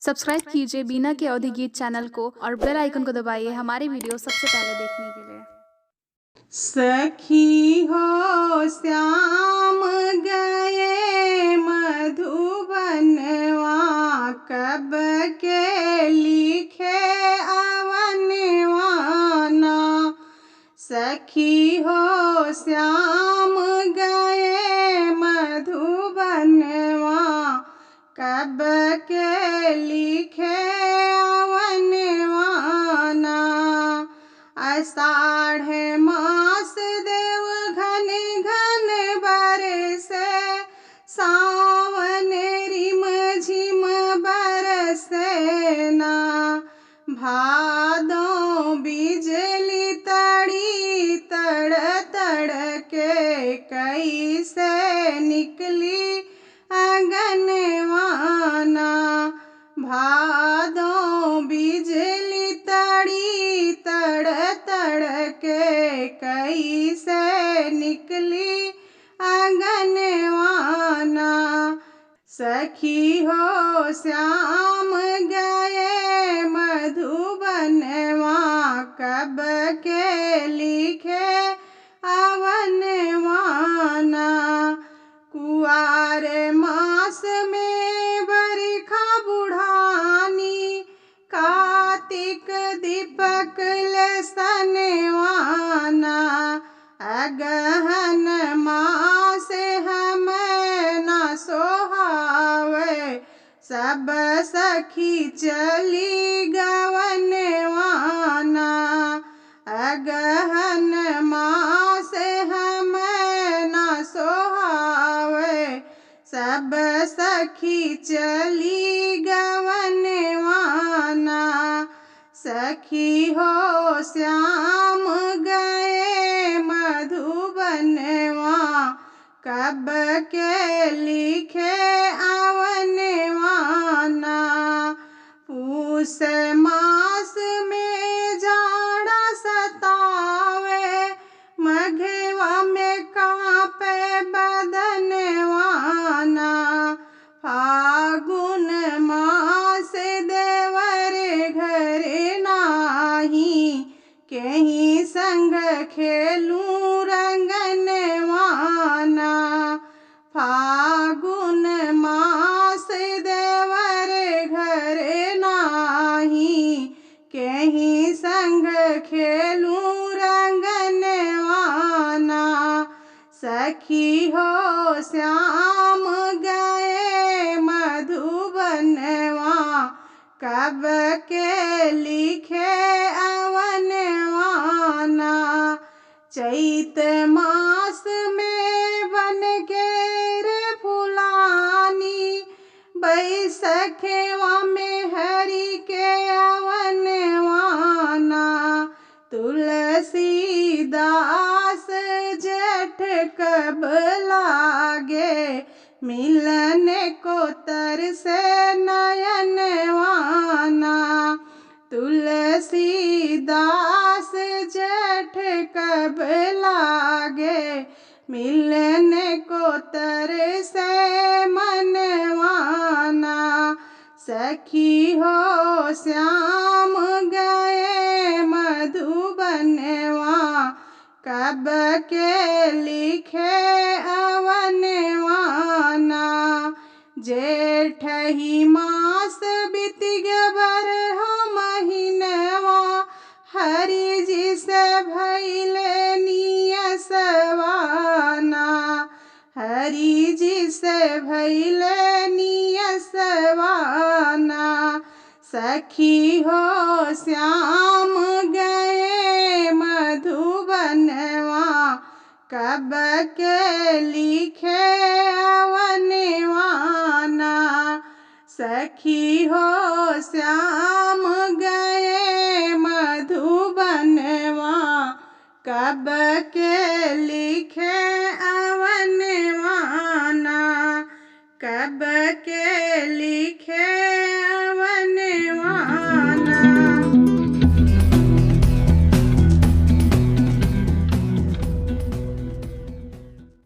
Subscribe कीजिए बीना के अवधि गीत चैनल को और बेल आइकन को दबाइए हमारी वीडियो सबसे पहले देखने के लिए। सखी हो श्याम गए मधुबनवा, कब के लिखे अवनवाना। सखी हो श्याम गए मधुबनवा, कब के लिखे अवनवाना। आषाढ़ मास देव घन घन बरसे, सावन रिम झिम बरसे ना। भादो बिजली तड़ी तड़ तड़ के, कैसे निकली अगनवाना। भादो बिजली तड़ी तड़ तड़ के, कैसे निकली अगनवाना। सखी हो श्याम गए मधुबनवा, कब के लिखे अवनवाना। कुआर मास में बरखा बुढ़ानी, कार्तिक दीपक लसनवाना। अगहन मास हमें न सोहावे, सब सखी चली गवनवाना। अगहन मास हमें न सोहावे, सब सखी चली गवनवाना। सखी हो श्याम गए मधुबनवा, कब के लिखे अवनवाना। पूस मास में जाड़ा सतावे, मघवा में कांपे बदनवाना। फागुन मास देवर घर नाही, केही संग खेलूं रंगनवाना। फागुन मास देवर घर नाही, केही संग खेलूं रंगनवाना। सखी हो श्याम गए मधुबनवा, कब के लिखे अवनवाना। चैत मास में बन के रे फुलानी, बैसखवा में हरि के अवनवाना। तुलसीदास जेठ कब लागे, मिलन को तरसे नयनवाना। तुलसीदास जेठ कब लागे, मिलन को तरसे मनवाना। सखी हो श्याम गए मधुबनवा, कब के लिखे अवनवाना। जेठ ही मास बीत गबर हो महीनवा, हरि जी से भइले नियसवाना। हरि जी से भइले नियसवाना। सखी हो श्याम गए मधुबनवा, कब के लिखे अवनवाना। सखी हो श्याम गए मधुबनवा, कब के लिखे अवनवाना।